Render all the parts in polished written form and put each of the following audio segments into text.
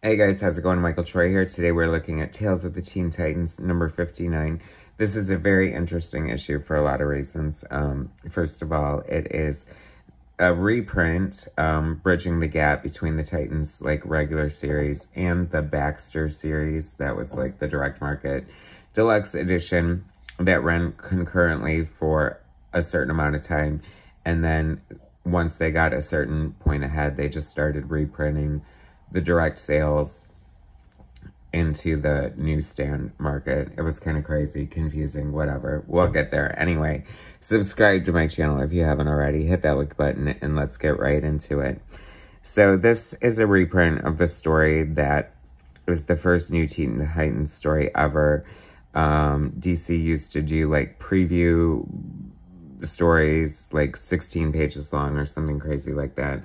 Hey guys, how's it going? Michael Troy here. Today we're looking at Tales of the Teen Titans, number 59. This is a very interesting issue for a lot of reasons. First of all, it is a reprint, bridging the gap between the Titans, like, regular series and the Baxter series. That was, like, the direct market deluxe edition that ran concurrently for a certain amount of time. And then once they got a certain point ahead, they just started reprinting the direct sales into the newsstand market. It was kind of crazy, confusing, whatever. We'll get there. Anyway, subscribe to my channel if you haven't already. Hit that like button and let's get right into it. So this is a reprint of the story that was the first new Teen Titans story ever. DC used to do like preview stories, like 16 pages long or something crazy like that,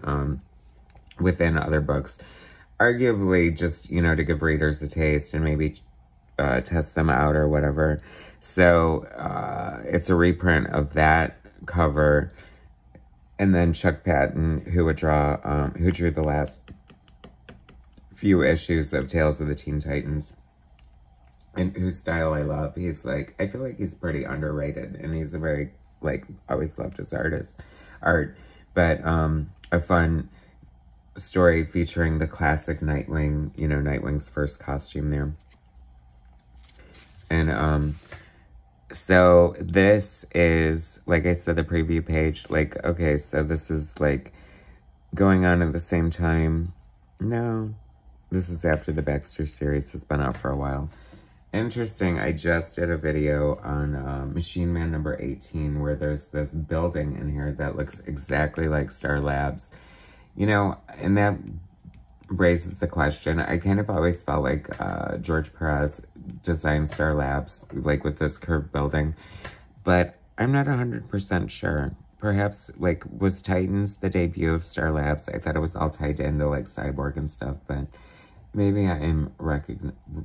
within other books. Arguably just, you know, to give readers a taste and maybe test them out or whatever. So it's a reprint of that cover. And then Chuck Patton, who drew the last few issues of Tales of the Teen Titans, and whose style I love. He's like, I feel like he's pretty underrated, and he's a very, like, always loved his art. But a fun story featuring the classic Nightwing, you know, Nightwing's first costume there. And so this is, like I said, the preview page. Like, okay, so this is like going on at the same time. No, this is after the Baxter series has been out for a while. Interesting, I just did a video on Machine Man number 18 where there's this building in here that looks exactly like Star Labs. You know, and that raises the question. I kind of always felt like George Pérez designed Star Labs, like with this curved building, but I'm not 100% sure. Perhaps, like, was Titans the debut of Star Labs? I thought it was all tied into, like, Cyborg and stuff, but maybe I am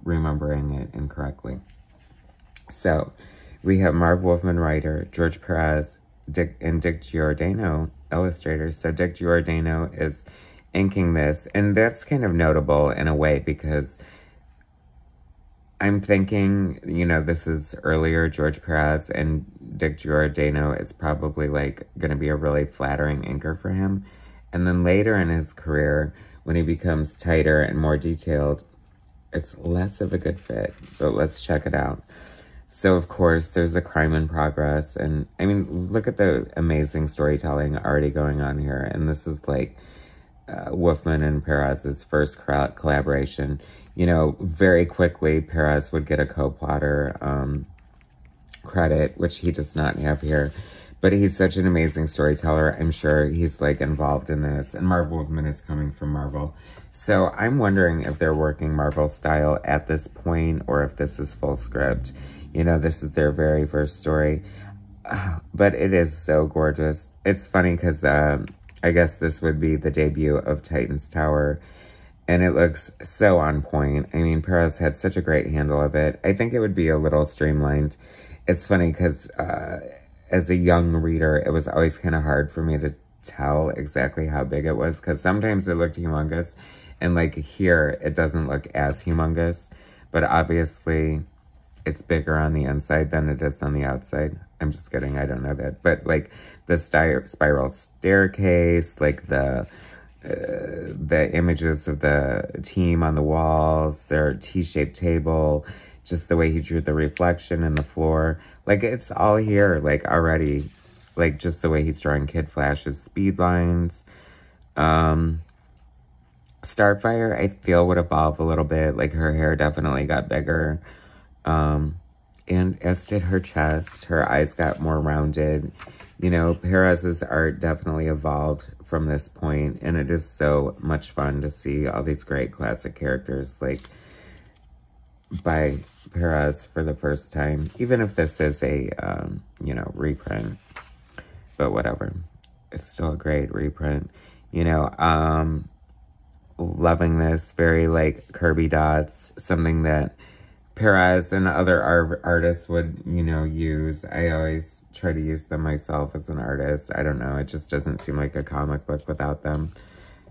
remembering it incorrectly. So, we have Marv Wolfman, writer, George Pérez, and Dick Giordano, illustrator. So Dick Giordano is inking this, and that's kind of notable in a way because I'm thinking, you know, this is earlier George Pérez, and Dick Giordano is probably, like, going to be a really flattering inker for him. And then later in his career, when he becomes tighter and more detailed, it's less of a good fit. But let's check it out. So, of course, there's a crime in progress. And, I mean, look at the amazing storytelling already going on here. And this is, like, Wolfman and Pérez's first collaboration. You know, very quickly, Pérez would get a co-plotter credit, which he does not have here. But he's such an amazing storyteller. I'm sure he's, like, involved in this. And Marv Wolfman is coming from Marvel. So I'm wondering if they're working Marvel style at this point or if this is full script. You know, this is their very first story. But it is so gorgeous. It's funny because I guess this would be the debut of Titans Tower. And it looks so on point. I mean, Pérez had such a great handle of it. I think it would be a little streamlined. It's funny because as a young reader, it was always kind of hard for me to tell exactly how big it was. Because sometimes it looked humongous. And, like, here, it doesn't look as humongous. But obviously, it's bigger on the inside than it is on the outside. I'm just kidding. I don't know that. But, like, the spiral staircase, like, the images of the team on the walls, their T-shaped table, just the way he drew the reflection in the floor. Like, it's all here, like, already. Like, just the way he's drawing Kid Flash's speed lines. Starfire, I feel, would evolve a little bit. Like, her hair definitely got bigger. And as did her chest. Her eyes got more rounded. You know, Pérez's art definitely evolved from this point. And it is so much fun to see all these great classic characters, like, by Pérez for the first time. Even if this is a, you know, reprint. But whatever. It's still a great reprint. You know, loving this. Very, like, Kirby dots. Something that Pérez and other artists would, you know, use. I always try to use them myself as an artist. I don't know. It just doesn't seem like a comic book without them.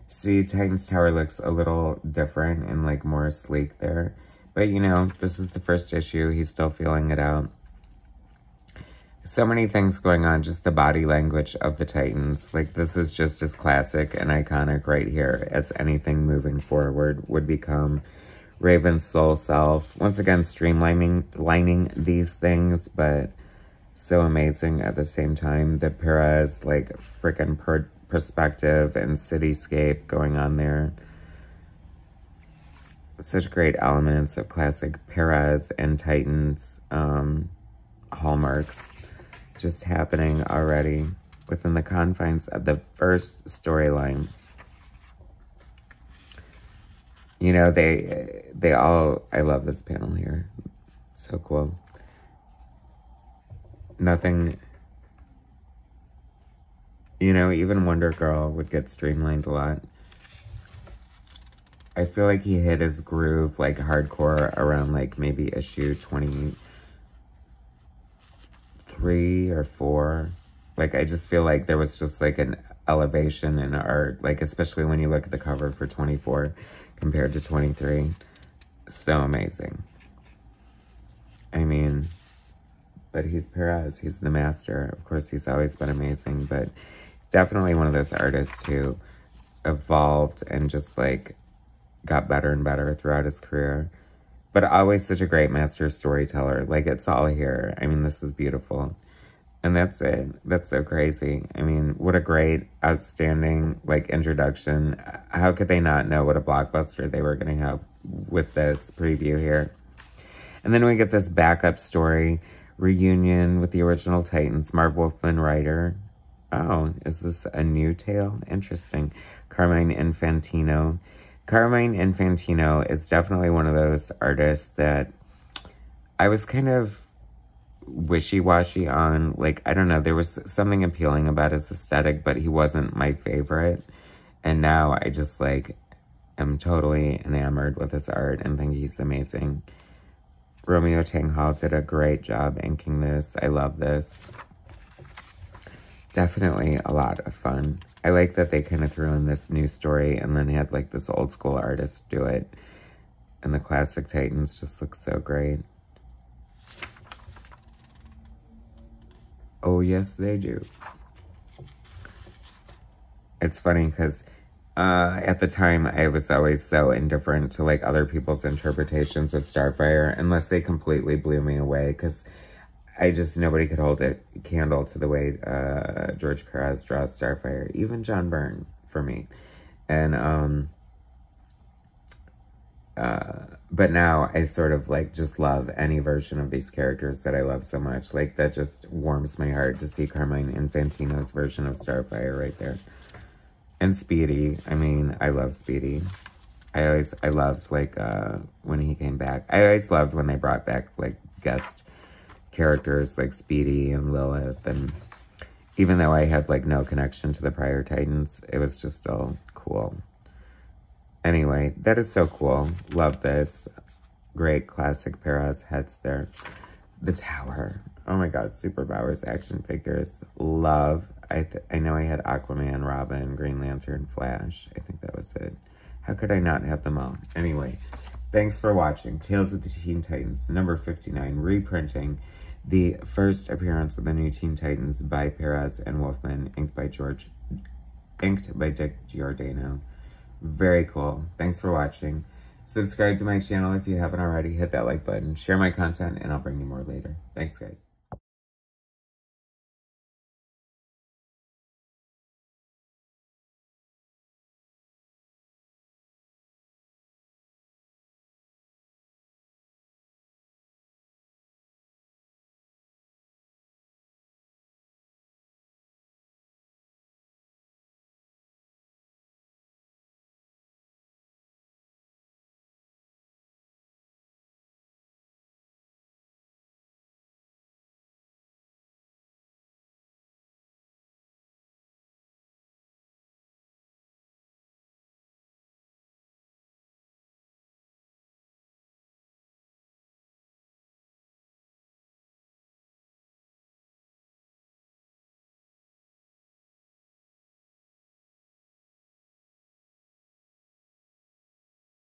See, Titans Tower looks a little different and like more sleek there. But you know, this is the first issue. He's still feeling it out. So many things going on, just the body language of the Titans. Like, this is just as classic and iconic right here as anything moving forward would become. Raven's soul self. Once again, streamlining these things, but so amazing at the same time. The Pérez, like, freaking perspective and cityscape going on there. Such great elements of classic Pérez and Titans hallmarks just happening already within the confines of the first storyline. You know, they all, I love this panel here. So cool. Nothing, you know, even Wonder Girl would get streamlined a lot. I feel like he hit his groove, like, hardcore around, like, maybe issue 23 or 4. Like, I just feel like there was just, like, an elevation in art, like, especially when you look at the cover for 24 compared to 23. So amazing. I mean, but he's Pérez. He's the master. Of course, he's always been amazing, but definitely one of those artists who evolved and just, like, got better and better throughout his career. But always such a great master storyteller. Like, it's all here. I mean, this is beautiful. And that's it. That's so crazy. I mean, what a great, outstanding, like, introduction. How could they not know what a blockbuster they were going to have with this preview here? And then we get this backup story, reunion with the original Titans, Marv Wolfman writer. Oh, is this a new tale? Interesting. Carmine INFANTINO. Carmine INFANTINO is definitely one of those artists that I was kind of wishy-washy on. Like, I don't know, there was something appealing about his aesthetic, but he wasn't my favorite. And now I just, like, am totally enamored with his art and think he's amazing. Romeo Tang Hall did a great job inking this. I love this. Definitely a lot of fun. I like that they kind of threw in this new story and then had, like, this old school artist do it. And the classic Titans just look so great. Oh, yes, they do. It's funny because at the time, I was always so indifferent to, like, other people's interpretations of Starfire unless they completely blew me away, because I just, nobody could hold a candle to the way George Pérez draws Starfire. Even John Byrne, for me. And, but now I sort of, like, just love any version of these characters that I love so much. Like, that just warms my heart to see Carmine INFANTINO's version of Starfire right there. And Speedy. I mean, I love Speedy. I loved, like, when he came back. I always loved when they brought back, like, guest characters like Speedy and Lilith, and even though I had, like, no connection to the prior Titans, it was just still cool. Anyway, that is so cool. Love this. Great classic Pérez heads there. The Tower. Oh my god, superpowers action figures. Love. I know I had Aquaman, Robin, Green Lantern, Flash. I think that was it. How could I not have them all? Anyway, thanks for watching. Tales of the Teen Titans, number 59, reprinting the first appearance of the new Teen Titans by Pérez and Wolfman, inked by Dick Giordano. Very cool. Thanks for watching. Subscribe to my channel if you haven't already. Hit that like button. Share my content, and I'll bring you more later. Thanks, guys.